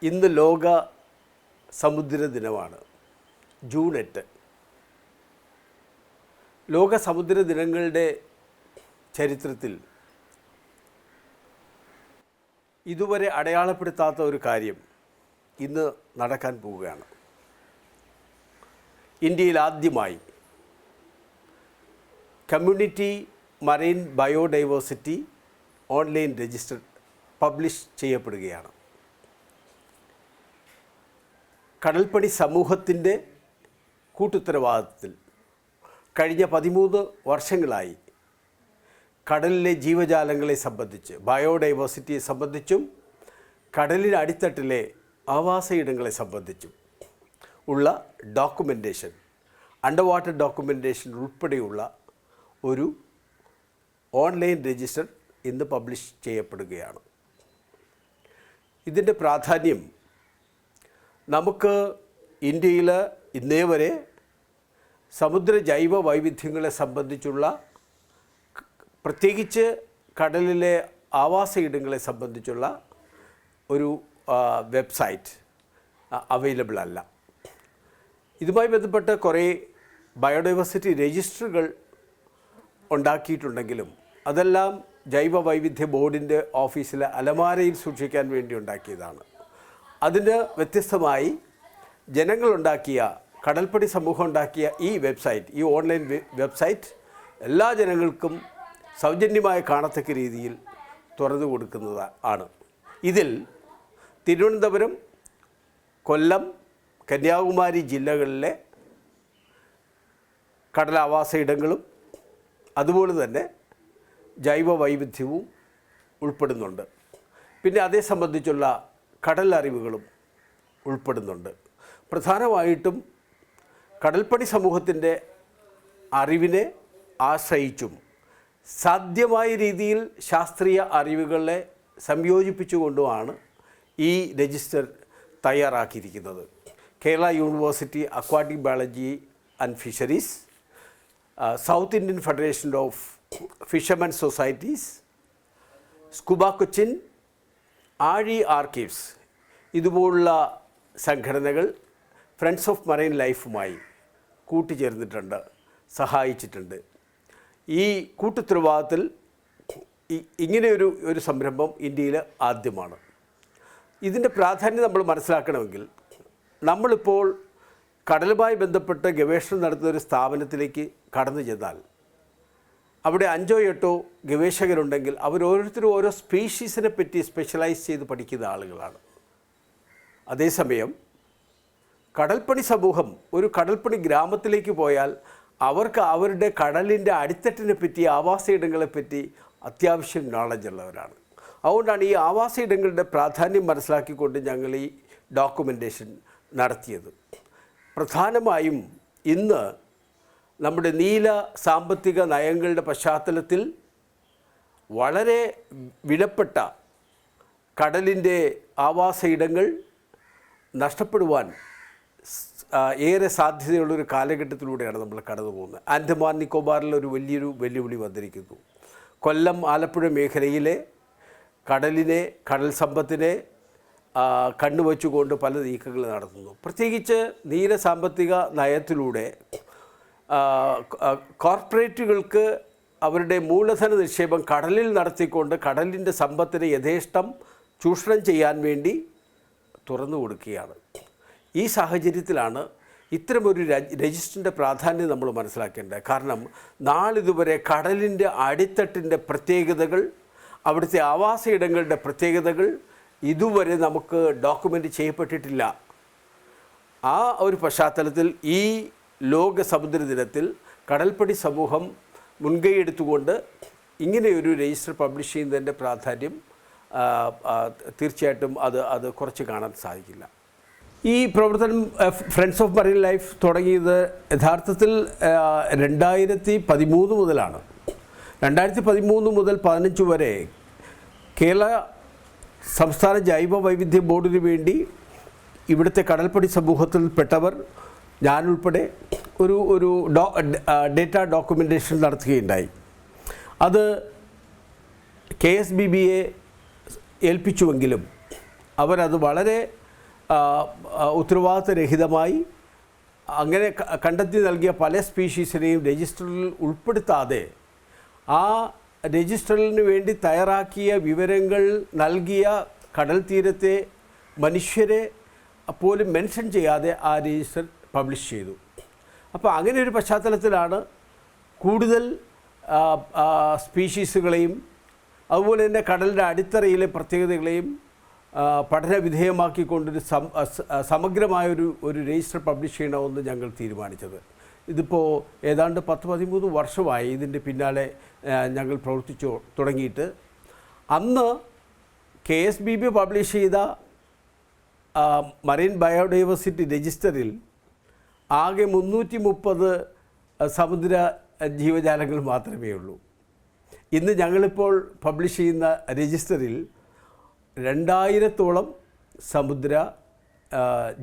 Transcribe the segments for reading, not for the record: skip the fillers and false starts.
ഇന്ന് ലോക സമുദ്ര ദിനമാണ്. ജൂൺ 8. ലോക സമുദ്ര ദിനങ്ങളുടെ ചരിത്രത്തിൽ ഇതുവരെ അടയാളപ്പെടുത്താത്ത ഒരു കാര്യം ഇന്ന് നടക്കാൻ പോവുകയാണ്. ഇന്ത്യയിൽ ആദ്യമായി community marine biodiversity online register publish ചെയ്യപ്പെടുകയാണ്. കടൽപ്പണി സമൂഹത്തിൻ്റെ കൂട്ടുത്തരവാദിത്തത്തിൽ കഴിഞ്ഞ 13 വർഷങ്ങളായി കടലിലെ ജീവജാലങ്ങളെ സംബന്ധിച്ച്, ബയോഡൈവേഴ്സിറ്റിയെ സംബന്ധിച്ചും കടലിന് അടിത്തട്ടിലെ ആവാസയിടങ്ങളെ സംബന്ധിച്ചും ഉള്ള ഡോക്യുമെൻറ്റേഷൻ, അണ്ടർ വാട്ടർ ഡോക്യുമെൻറ്റേഷൻ ഉൾപ്പെടെയുള്ള ഒരു ഓൺലൈൻ രജിസ്റ്റർ ഇന്ന് പബ്ലിഷ് ചെയ്യപ്പെടുകയാണ്. ഇതിൻ്റെ പ്രാധാന്യം നമുക്ക് ഇന്ത്യയിൽ ഇന്നേ വരെ സമുദ്ര ജൈവ വൈവിധ്യങ്ങളെ സംബന്ധിച്ചുള്ള, പ്രത്യേകിച്ച് കടലിലെ ആവാസയിടങ്ങളെ സംബന്ധിച്ചുള്ള ഒരു വെബ്സൈറ്റ് അവൈലബിൾ അല്ല. ഇതുമായി ബന്ധപ്പെട്ട് കുറേ ബയോഡൈവേഴ്സിറ്റി രജിസ്റ്ററുകൾ ഉണ്ടാക്കിയിട്ടുണ്ടെങ്കിലും അതെല്ലാം ജൈവ വൈവിധ്യ ബോർഡിൻ്റെ ഓഫീസിലെ അലമാരയിൽ സൂക്ഷിക്കാൻ വേണ്ടി ഉണ്ടാക്കിയതാണ്. അതിന് വ്യത്യസ്തമായി ജനങ്ങളുണ്ടാക്കിയ, കടൽപ്പണി സമൂഹം ഉണ്ടാക്കിയ ഈ വെബ്സൈറ്റ്, ഈ ഓൺലൈൻ വെബ്സൈറ്റ് എല്ലാ ജനങ്ങൾക്കും സൗജന്യമായി കാണത്തക്ക രീതിയിൽ തുറന്നു കൊടുക്കുന്നതാണ്. ഇതിൽ തിരുവനന്തപുരം, കൊല്ലം, കന്യാകുമാരി ജില്ലകളിലെ കടലാവാസയിടങ്ങളും അതുപോലെ തന്നെ ജൈവ വൈവിധ്യവും ഉൾപ്പെടുന്നുണ്ട്. പിന്നെ അതേ സംബന്ധിച്ചുള്ള കടലറിവുകളും ഉൾപ്പെടുന്നുണ്ട്. പ്രധാനമായിട്ടും കടൽപ്പണി സമൂഹത്തിൻ്റെ അറിവിനെ ആശ്രയിച്ചും സാധ്യമായ രീതിയിൽ ശാസ്ത്രീയ അറിവുകളെ സംയോജിപ്പിച്ചുകൊണ്ടുമാണ് ഈ രജിസ്റ്റർ തയ്യാറാക്കിയിരിക്കുന്നത്. Kerala university aquatic biology and fisheries, south Indian federation of fishermen societies, scuba Cochin, Aazhi archives ഇതുപോലുള്ള സംഘടനകൾ ഫ്രണ്ട്സ് ഓഫ് മറൈൻ ലൈഫുമായി കൂട്ടിച്ചേർന്നിട്ടുണ്ട്, സഹായിച്ചിട്ടുണ്ട്. ഈ കൂട്ടുത്തരവാദിത്തത്തിൽ ഇങ്ങനെയൊരു സംരംഭം ഇന്ത്യയിൽ ആദ്യമാണ്. ഇതിൻ്റെ പ്രാധാന്യം നമ്മൾ മനസ്സിലാക്കണമെങ്കിൽ നമ്മളിപ്പോൾ കടലുമായി ബന്ധപ്പെട്ട് ഗവേഷണം നടത്തുന്ന ഒരു സ്ഥാപനത്തിലേക്ക് കടന്നു ചെന്നാൽ അവിടെ 5 or 8 ഗവേഷകരുണ്ടെങ്കിൽ അവരോരോരുത്തരും ഓരോ സ്പീഷീസിനെ പറ്റി സ്പെഷ്യലൈസ് ചെയ്ത് പഠിക്കുന്ന ആളുകളാണ്. അതേസമയം കടൽപ്പണി സമൂഹം ഒരു കടൽപ്പണി ഗ്രാമത്തിലേക്ക് പോയാൽ അവർക്ക് അവരുടെ കടലിൻ്റെ അടിത്തട്ടിനെ പറ്റി, ആവാസയിടങ്ങളെപ്പറ്റി അത്യാവശ്യം നോളജ് ഉള്ളവരാണ്. അതുകൊണ്ടാണ് ഈ ആവാസയിടങ്ങളുടെ പ്രാധാന്യം മനസ്സിലാക്കിക്കൊണ്ട് ഞങ്ങൾ ഈ ഡോക്യുമെൻറ്റേഷൻ നടത്തിയത്. പ്രധാനമായും ഇന്ന് നമ്മുടെ നീല സാമ്പത്തിക നയങ്ങളുടെ പശ്ചാത്തലത്തിൽ വളരെ വിലപ്പെട്ട കടലിൻ്റെ ആവാസയിടങ്ങൾ നഷ്ടപ്പെടുവാൻ ഏറെ സാധ്യതയുള്ളൊരു കാലഘട്ടത്തിലൂടെയാണ് നമ്മൾ കടന്നു പോകുന്നത്. ആൻഡമാൻ നിക്കോബാറിൽ ഒരു വലിയൊരു വെല്ലുവിളി വന്നിരിക്കുന്നു. കൊല്ലം, ആലപ്പുഴ മേഖലയിലെ കടലിനെ, കടൽ സമ്പത്തിനെ കണ്ണുവച്ചുകൊണ്ട് പല നീക്കങ്ങൾ നടത്തുന്നു. പ്രത്യേകിച്ച് നീല സാമ്പത്തിക നയത്തിലൂടെ കോർപ്പറേറ്റുകൾക്ക് അവരുടെ മൂലധന നിക്ഷേപം കടലിൽ നടത്തിക്കൊണ്ട് കടലിൻ്റെ സമ്പത്തിനെ യഥേഷ്ടം ചൂഷണം ചെയ്യാൻ വേണ്ടി തുറന്നു കൊടുക്കുകയാണ്. ഈ സാഹചര്യത്തിലാണ് ഇത്തരമൊരു രജിസ്റ്ററിൻ്റെ പ്രാധാന്യം നമ്മൾ മനസ്സിലാക്കേണ്ടത്. കാരണം നാളിതുവരെ കടലിൻ്റെ അടിത്തട്ടിൻ്റെ പ്രത്യേകതകൾ, അവിടുത്തെ ആവാസയിടങ്ങളുടെ പ്രത്യേകതകൾ ഇതുവരെ നമുക്ക് ഡോക്യുമെൻ്റ് ചെയ്യപ്പെട്ടിട്ടില്ല. ആ ഒരു പശ്ചാത്തലത്തിൽ ഈ ലോക സമുദ്ര ദിനത്തിൽ കടൽപ്പണി സമൂഹം മുൻകൈയെടുത്തുകൊണ്ട് ഇങ്ങനെയൊരു രജിസ്റ്റർ പബ്ലിഷ് ചെയ്യുന്നതിൻ്റെ പ്രാധാന്യം തീർച്ചയായിട്ടും അത് കുറച്ച് കാണാൻ സാധിക്കില്ല. ഈ പ്രവർത്തനം ഫ്രണ്ട്സ് ഓഫ് മറൈൻ ലൈഫ് തുടങ്ങിയത് യഥാർത്ഥത്തിൽ 2013 മുതലാണ്. 2013 മുതൽ 2015 വരെ കേരള സംസ്ഥാന ജൈവ വൈവിധ്യ ബോർഡിന് വേണ്ടി ഇവിടുത്തെ കടൽപ്പണി സമൂഹത്തിൽപ്പെട്ടവർ, ഞാനുൾപ്പെടെ ഒരു ഡേറ്റ ഡോക്യുമെൻറ്റേഷൻ നടത്തുകയുണ്ടായി. അത് KSBBയെ ഏൽപ്പിച്ചുവെങ്കിലും അവരത് വളരെ ഉത്തരവാദിത്തരഹിതമായി അങ്ങനെ കണ്ടെത്തി നൽകിയ പല സ്പീഷീസിനെയും രജിസ്റ്ററിൽ ഉൾപ്പെടുത്താതെ ആ രജിസ്റ്ററിന് വേണ്ടി തയ്യാറാക്കിയ വിവരങ്ങൾ നൽകിയ കടൽ തീരത്തെ മനുഷ്യരെ പോലും മെൻഷൻ ചെയ്യാതെ ആ രജിസ്റ്റർ പബ്ലിഷ് ചെയ്തു. അപ്പോൾ അങ്ങനെ ഒരു പശ്ചാത്തലത്തിലാണ് കൂടുതൽ സ്പീഷീസുകളെയും അതുപോലെ തന്നെ കടലിൻ്റെ അടിത്തറയിലെ പ്രത്യേകതകളെയും പഠന വിധേയമാക്കിക്കൊണ്ടൊരു സമഗ്രമായൊരു രജിസ്റ്റർ പബ്ലിഷ് ചെയ്യണമെന്ന് ഞങ്ങൾ തീരുമാനിച്ചത്. ഇതിപ്പോൾ ഏതാണ്ട് 10-13 വർഷമായി ഇതിൻ്റെ പിന്നാലെ ഞങ്ങൾ പ്രവർത്തിച്ചു തുടങ്ങിയിട്ട്. അന്ന് KSBB പബ്ലിഷ് ചെയ്ത മറൈൻ ബയോഡൈവേഴ്സിറ്റി രജിസ്റ്ററിൽ ആകെ 330 സമുദ്ര ജീവജാലങ്ങൾ മാത്രമേ ഉള്ളൂ. ഇന്ന് ഞങ്ങളിപ്പോൾ പബ്ലിഷ് ചെയ്യുന്ന രജിസ്റ്ററിൽ 2000-ഓളം സമുദ്ര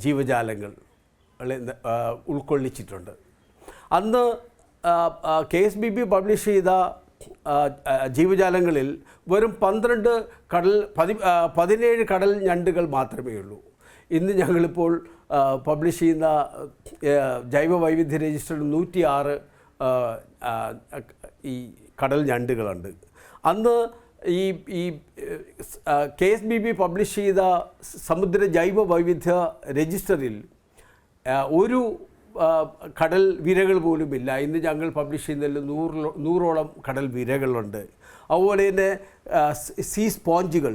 ജീവജാലങ്ങൾ ഉൾക്കൊള്ളിച്ചിട്ടുണ്ട്. അന്ന് KSBB പബ്ലിഷ് ചെയ്ത ജീവജാലങ്ങളിൽ വെറും 17 കടൽ ഞണ്ടുകൾ മാത്രമേ ഉള്ളൂ. ഇന്ന് ഞങ്ങളിപ്പോൾ പബ്ലിഷ് ചെയ്യുന്ന ജൈവ വൈവിധ്യ രജിസ്റ്ററിൽ 106 ഈ കടൽ ഞണ്ടുകളുണ്ട്. അന്ന് ഈ KSBB പബ്ലിഷ് ചെയ്ത സമുദ്ര ജൈവ വൈവിധ്യ രജിസ്റ്ററിൽ ഒരു കടൽ വിരകൾ പോലുമില്ല. ഇന്ന് ഞങ്ങൾ പബ്ലിഷ് ചെയ്യുന്നതിൽ 100ഓളം കടൽ വിരകളുണ്ട്. അതുപോലെ തന്നെ സീ സ്പോഞ്ചുകൾ,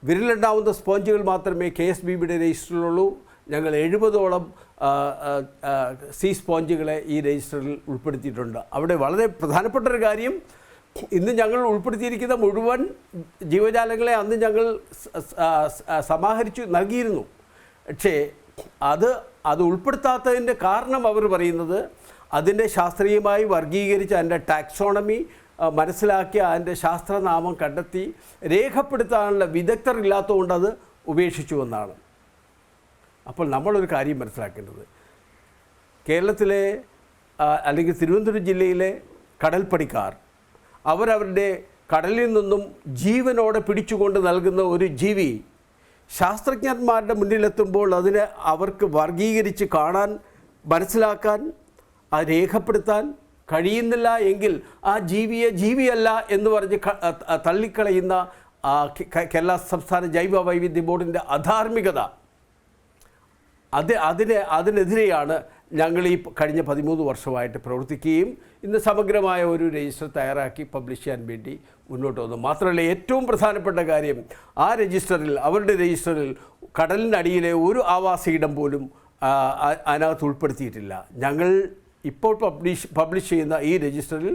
വിരലുണ്ടാവുന്ന സ്പോഞ്ചുകൾ മാത്രമേ KSBBയുടെ രജിസ്റ്ററിലുള്ളൂ. ഞങ്ങൾ 70ഓളം സീ സ്പോഞ്ചുകളെ ഈ രജിസ്റ്ററിൽ ഉൾപ്പെടുത്തിയിട്ടുണ്ട്. അവിടെ വളരെ പ്രധാനപ്പെട്ട ഒരു കാര്യം, ഇന്ന് ഞങ്ങൾ ഉൾപ്പെടുത്തിയിരിക്കുന്ന മുഴുവൻ ജീവജാലങ്ങളെ അന്ന് ഞങ്ങൾ സമാഹരിച്ചു നൽകിയിരുന്നു. പക്ഷേ അത് ഉൾപ്പെടുത്താത്തതിൻ്റെ കാരണം അവർ പറയുന്നത് അതിൻ്റെ ശാസ്ത്രീയമായി വർഗീകരിച്ച് അതിൻ്റെ ടാക്സോണമി മനസ്സിലാക്കി അതിൻ്റെ ശാസ്ത്രനാമം കണ്ടെത്തി രേഖപ്പെടുത്താനുള്ള വിദഗ്ധരില്ലാത്തതുകൊണ്ട് അത് ഉപേക്ഷിച്ചു എന്നാണ്. അപ്പോൾ നമ്മളൊരു കാര്യം മനസ്സിലാക്കേണ്ടത്, കേരളത്തിലെ അല്ലെങ്കിൽ തിരുവനന്തപുരം ജില്ലയിലെ കടൽപ്പണിക്കാർ അവരവരുടെ കടലിൽ നിന്നും ജീവനോടെ പിടിച്ചുകൊണ്ട് നൽകുന്ന ഒരു ജീവി ശാസ്ത്രജ്ഞന്മാരുടെ മുന്നിലെത്തുമ്പോൾ അതിനെ അവർക്ക് വർഗീകരിച്ച് കാണാൻ, മനസ്സിലാക്കാൻ, അത് രേഖപ്പെടുത്താൻ കഴിയുന്നില്ല എങ്കിൽ ആ ജീവിയെ ജീവിയല്ല എന്ന് പറഞ്ഞ് തള്ളിക്കളയുന്ന കേരള സംസ്ഥാന ജൈവ വൈവിധ്യ ബോർഡിൻ്റെ അധാർമികത, അതിനെതിരെയാണ് ഞങ്ങൾ ഈ കഴിഞ്ഞ 13 വർഷമായിട്ട് പ്രവർത്തിക്കുകയും ഇന്ന് സമഗ്രമായ ഒരു രജിസ്റ്റർ തയ്യാറാക്കി പബ്ലിഷ് ചെയ്യാൻ വേണ്ടി മുന്നോട്ട് വന്നു. മാത്രമല്ല, ഏറ്റവും പ്രധാനപ്പെട്ട കാര്യം, ആ അവരുടെ രജിസ്റ്ററിൽ കടലിനടിയിലെ ഒരു ആവാസയിടം പോലും അതിനകത്ത് ഉൾപ്പെടുത്തിയിട്ടില്ല. ഞങ്ങൾ ഇപ്പോൾ പബ്ലിഷ് ചെയ്യുന്ന ഈ രജിസ്റ്ററിൽ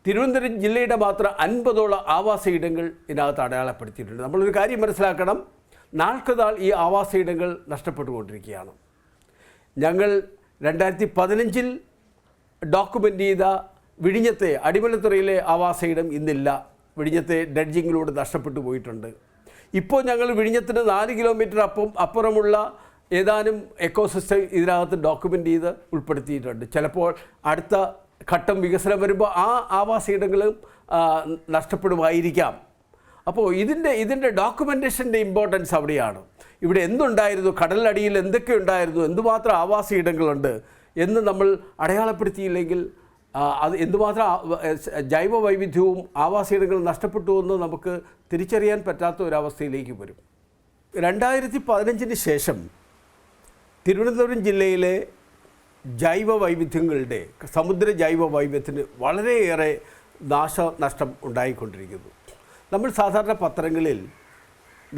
തിരുവനന്തപുരം ജില്ലയുടെ മാത്രം 50ഓളം ആവാസയിടങ്ങൾ ഇതിനകത്ത് അടയാളപ്പെടുത്തിയിട്ടുണ്ട്. നമ്മളൊരു കാര്യം മനസ്സിലാക്കണം, നാൾക്കുനാൾ ഈ ആവാസയിടങ്ങൾ നഷ്ടപ്പെട്ടുകൊണ്ടിരിക്കുകയാണ്. ഞങ്ങൾ 2015 ഡോക്യുമെൻ്റ് ചെയ്ത വിഴിഞ്ഞത്തെ അടിമലത്തുറയിലെ ആവാസയിടം ഇന്നില്ല. വിഴിഞ്ഞത്തെ ഡ്രഡ്ജിങ്ങിലൂടെ നഷ്ടപ്പെട്ടു പോയിട്ടുണ്ട്. ഇപ്പോൾ ഞങ്ങൾ വിഴിഞ്ഞത്തിന് 4 കിലോമീറ്റർ അപ്പുറമുള്ള ഏതാനും എക്കോസിസ്റ്റം ഇതിനകത്ത് ഡോക്യുമെൻ്റ് ചെയ്ത് ഉൾപ്പെടുത്തിയിട്ടുണ്ട്. ചിലപ്പോൾ അടുത്ത ഘട്ടം വികസനം വരുമ്പോൾ ആ ആവാസയിടങ്ങളും നഷ്ടപ്പെടുമായിരിക്കാം. അപ്പോൾ ഇതിൻ്റെ ഡോക്യുമെൻറ്റേഷൻ്റെ ഇമ്പോർട്ടൻസ് അവിടെയാണ്. ഇവിടെ എന്തുണ്ടായിരുന്നു, കടലിനടിയിൽ എന്തൊക്കെ ഉണ്ടായിരുന്നു, എന്തുമാത്രം ആവാസയിടങ്ങളുണ്ട് എന്ന് നമ്മൾ അടയാളപ്പെടുത്തിയില്ലെങ്കിൽ അത് എന്തുമാത്രം ജൈവ വൈവിധ്യവും ആവാസയിടങ്ങളും നഷ്ടപ്പെട്ടു എന്ന് നമുക്ക് തിരിച്ചറിയാൻ പറ്റാത്ത ഒരവസ്ഥയിലേക്ക് വരും. 2015 ശേഷം തിരുവനന്തപുരം ജില്ലയിലെ ജൈവ വൈവിധ്യങ്ങളുടെ സമുദ്ര ജൈവ വൈവിധ്യത്തിന് വളരെയേറെ നാശനഷ്ടം ഉണ്ടായിക്കൊണ്ടിരിക്കുന്നു. നമ്മൾ സാധാരണ പത്രങ്ങളിൽ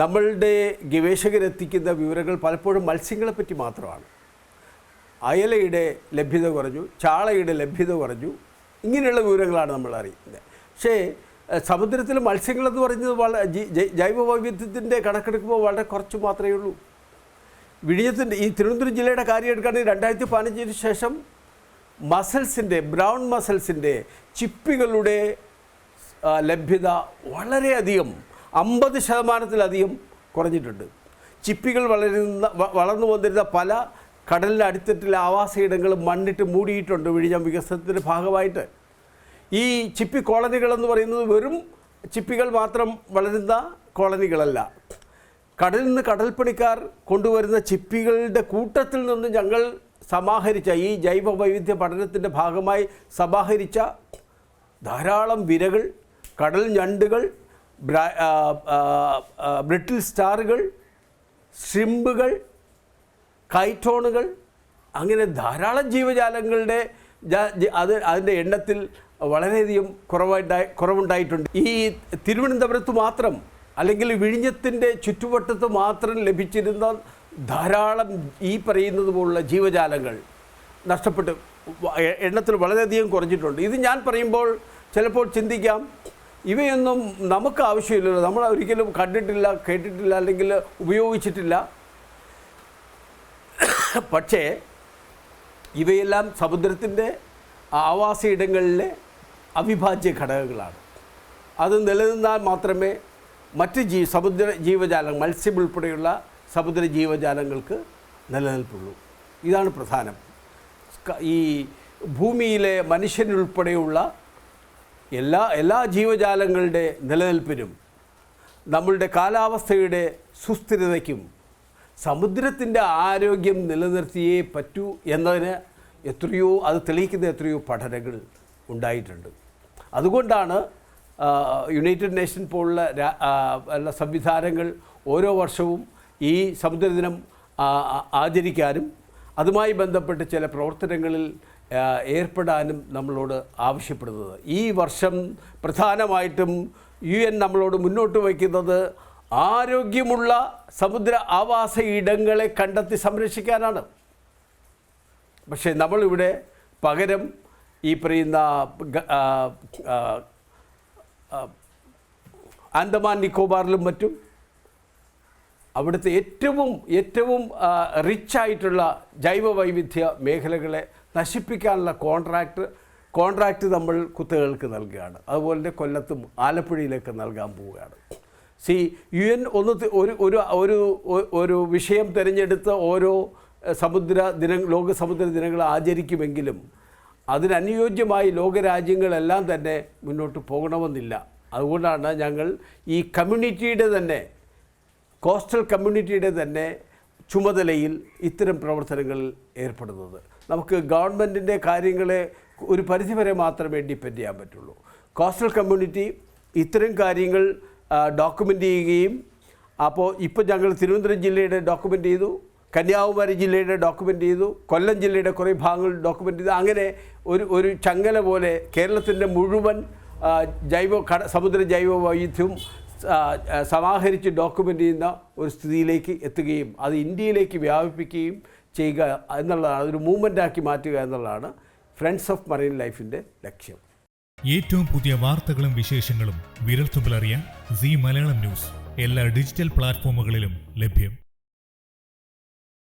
നമ്മളുടെ ഗവേഷകരെത്തിക്കുന്ന വിവരങ്ങൾ പലപ്പോഴും മത്സ്യങ്ങളെപ്പറ്റി മാത്രമാണ്. അയലയുടെ ലഭ്യത കുറഞ്ഞു, ചാളയുടെ ലഭ്യത കുറഞ്ഞു, ഇങ്ങനെയുള്ള വിവരങ്ങളാണ് നമ്മൾ അറിയുന്നത്. പക്ഷേ സമുദ്രത്തിൽ മത്സ്യങ്ങളെന്ന് പറയുന്നത് ജൈവ വൈവിധ്യത്തിൻ്റെ കണക്കെടുക്കുമ്പോൾ വളരെ കുറച്ച് മാത്രമേ ഉള്ളൂ. വിഴിഞ്ഞത്തിൻ്റെ ഈ തിരുവനന്തപുരം ജില്ലയുടെ കാര്യം എടുക്കുകയാണെങ്കിൽ 2015 ശേഷം ബ്രൗൺ മസൽസിൻ്റെ ചിപ്പികളുടെ ലഭ്യത വളരെയധികം 50% കുറഞ്ഞിട്ടുണ്ട്. ചിപ്പികൾ വളർന്നു വന്നിരുന്ന പല കടലിൻ്റെ അടിത്തട്ടിലെ ആവാസയിടങ്ങൾ മണ്ണിട്ട് മൂടിയിട്ടുണ്ട് വിഴിഞ്ഞം വികസനത്തിൻ്റെ ഭാഗമായിട്ട്. ഈ ചിപ്പി കോളനികളെന്ന് പറയുന്നത് വെറും ചിപ്പികൾ മാത്രം വളരുന്ന കോളനികളല്ല. കടലിൽ നിന്ന് കടൽപ്പണിക്കാർ കൊണ്ടുവരുന്ന ചിപ്പികളുടെ കൂട്ടത്തിൽ നിന്ന് ഞങ്ങൾ സമാഹരിച്ച ഈ ജൈവ വൈവിധ്യ പഠനത്തിൻ്റെ ഭാഗമായി സമാഹരിച്ച ധാരാളം വിരകൾ, കടൽ ഞണ്ടുകൾ, ബ്രിട്ടിൽ സ്റ്റാറുകൾ, ശ്രിമ്പുകൾ, കൈറ്റോണുകൾ, അങ്ങനെ ധാരാളം ജീവജാലങ്ങളുടെ അതിൻ്റെ എണ്ണത്തിൽ വളരെയധികം കുറവുണ്ടായിട്ടുണ്ട്. ഈ തിരുവനന്തപുരത്ത് മാത്രം അല്ലെങ്കിൽ വിഴിഞ്ഞത്തിൻ്റെ ചുറ്റുവട്ടത്ത് മാത്രം ലഭിച്ചിരുന്ന ധാരാളം ഈ പറയുന്നത് പോലുള്ള ജീവജാലങ്ങൾ നഷ്ടപ്പെട്ട് എണ്ണത്തിൽ വളരെയധികം കുറഞ്ഞിട്ടുണ്ട്. ഇത് ഞാൻ പറയുമ്പോൾ ചിലപ്പോൾ ചിന്തിക്കാം, ഇവയൊന്നും നമുക്ക് ആവശ്യമില്ലല്ലോ, നമ്മൾ ഒരിക്കലും കണ്ടിട്ടില്ല, കേട്ടിട്ടില്ല, അല്ലെങ്കിൽ ഉപയോഗിച്ചിട്ടില്ല. പക്ഷേ ഇവയെല്ലാം സമുദ്രത്തിൻ്റെ ആവാസയിടങ്ങളിലെ അവിഭാജ്യ ഘടകങ്ങളാണ്. അത് നിലനിന്നാൽ മാത്രമേ മറ്റ് സമുദ്ര ജീവജാലങ്ങൾ, മത്സ്യം ഉൾപ്പെടെയുള്ള സമുദ്ര ജീവജാലങ്ങൾക്ക് നിലനിൽപ്പുള്ളൂ. ഇതാണ് പ്രധാനം. ഈ ഭൂമിയിലെ മനുഷ്യനുൾപ്പെടെയുള്ള എല്ലാ ജീവജാലങ്ങളുടെ നിലനിൽപ്പിനും നമ്മളുടെ കാലാവസ്ഥയുടെ സുസ്ഥിരതയ്ക്കും സമുദ്രത്തിൻ്റെ ആരോഗ്യം നിലനിർത്തിയേ പറ്റൂ എന്നതിന് അത് തെളിയിക്കുന്ന എത്രയോ പഠനങ്ങൾ ഉണ്ടായിട്ടുണ്ട്. അതുകൊണ്ടാണ് യുണൈറ്റഡ് നേഷൻ പോലുള്ള സംവിധാനങ്ങൾ ഓരോ വർഷവും ഈ സമുദ്രദിനം ആചരിക്കാനും അതുമായി ബന്ധപ്പെട്ട് ചില പ്രവർത്തനങ്ങളിൽ ഏർപ്പെടാനും നമ്മളോട് ആവശ്യപ്പെടുന്നത്. ഈ വർഷം പ്രധാനമായിട്ടും UN നമ്മളോട് മുന്നോട്ട് വയ്ക്കുന്നത് ആരോഗ്യമുള്ള സമുദ്ര ആവാസ ഇടങ്ങളെ കണ്ടെത്തി സംരക്ഷിക്കാനാണ്. പക്ഷേ നമ്മളിവിടെ പകരം ഈ പറയുന്ന ആൻഡമാൻ നിക്കോബാറിലും മറ്റും അവിടുത്തെ ഏറ്റവും റിച്ചായിട്ടുള്ള ജൈവ വൈവിധ്യ മേഖലകളെ നശിപ്പിക്കാനുള്ള കോൺട്രാക്റ്റ് നമ്മൾ കുത്തകൾക്ക് നൽകുകയാണ്. അതുപോലെ തന്നെ കൊല്ലത്തും ആലപ്പുഴയിലേക്ക് നൽകാൻ പോവുകയാണ്. UN ഒരു വിഷയം തിരഞ്ഞെടുത്ത് ഓരോ ലോക സമുദ്ര ദിനങ്ങൾ ആചരിക്കുമെങ്കിലും അതിനനുയോജ്യമായി ലോകരാജ്യങ്ങളെല്ലാം തന്നെ മുന്നോട്ട് പോകണമെന്നില്ല. അതുകൊണ്ടാണ് ഞങ്ങൾ ഈ കമ്മ്യൂണിറ്റിയുടെ തന്നെ കോസ്റ്റൽ കമ്മ്യൂണിറ്റിയുടെ തന്നെ ചുമതലയിൽ ഇത്തരം പ്രവർത്തനങ്ങളിൽ ഏർപ്പെടുന്നത്. നമുക്ക് ഗവൺമെൻറ്റിൻ്റെ കാര്യങ്ങളെ ഒരു പരിധിവരെ മാത്രമേ ഡിപ്പെൻഡ് ചെയ്യാൻ പറ്റുള്ളൂ. കോസ്റ്റൽ കമ്മ്യൂണിറ്റി ഇത്തരം കാര്യങ്ങൾ ഡോക്യുമെൻ്റ് ചെയ്യുകയും, അപ്പോൾ ഇപ്പോൾ ഞങ്ങൾ തിരുവനന്തപുരം ജില്ലയുടെ ഡോക്യുമെൻ്റ് ചെയ്തു, കന്യാകുമാരി ജില്ലയുടെ ഡോക്യുമെൻ്റ് ചെയ്തു, കൊല്ലം ജില്ലയുടെ കുറേ ഭാഗങ്ങൾ ഡോക്യുമെൻ്റ് ചെയ്തു. അങ്ങനെ ഒരു ചങ്ങല പോലെ കേരളത്തിൻ്റെ മുഴുവൻ സമുദ്ര ജൈവ വൈവിധ്യവും സമാഹരിച്ച് ഡോക്യുമെൻ്റ് ചെയ്യുന്ന ഒരു സ്ഥിതിയിലേക്ക് എത്തുകയും അത് ഇന്ത്യയിലേക്ക് വ്യാപിപ്പിക്കുകയും ചെയ്യുക എന്നുള്ളതാണ്, അതൊരു മൂവ്മെൻ്റാക്കി മാറ്റുക എന്നുള്ളതാണ് ഫ്രണ്ട്സ് ഓഫ് മറൈൻ ലൈഫിൻ്റെ ലക്ഷ്യം. ഏറ്റവും പുതിയ വാർത്തകളും വിശേഷങ്ങളും വിരൽത്തുമ്പിലറിയാൻ സീ മലയാളം ന്യൂസ് എല്ലാ ഡിജിറ്റൽ പ്ലാറ്റ്ഫോമുകളിലും ലഭ്യം.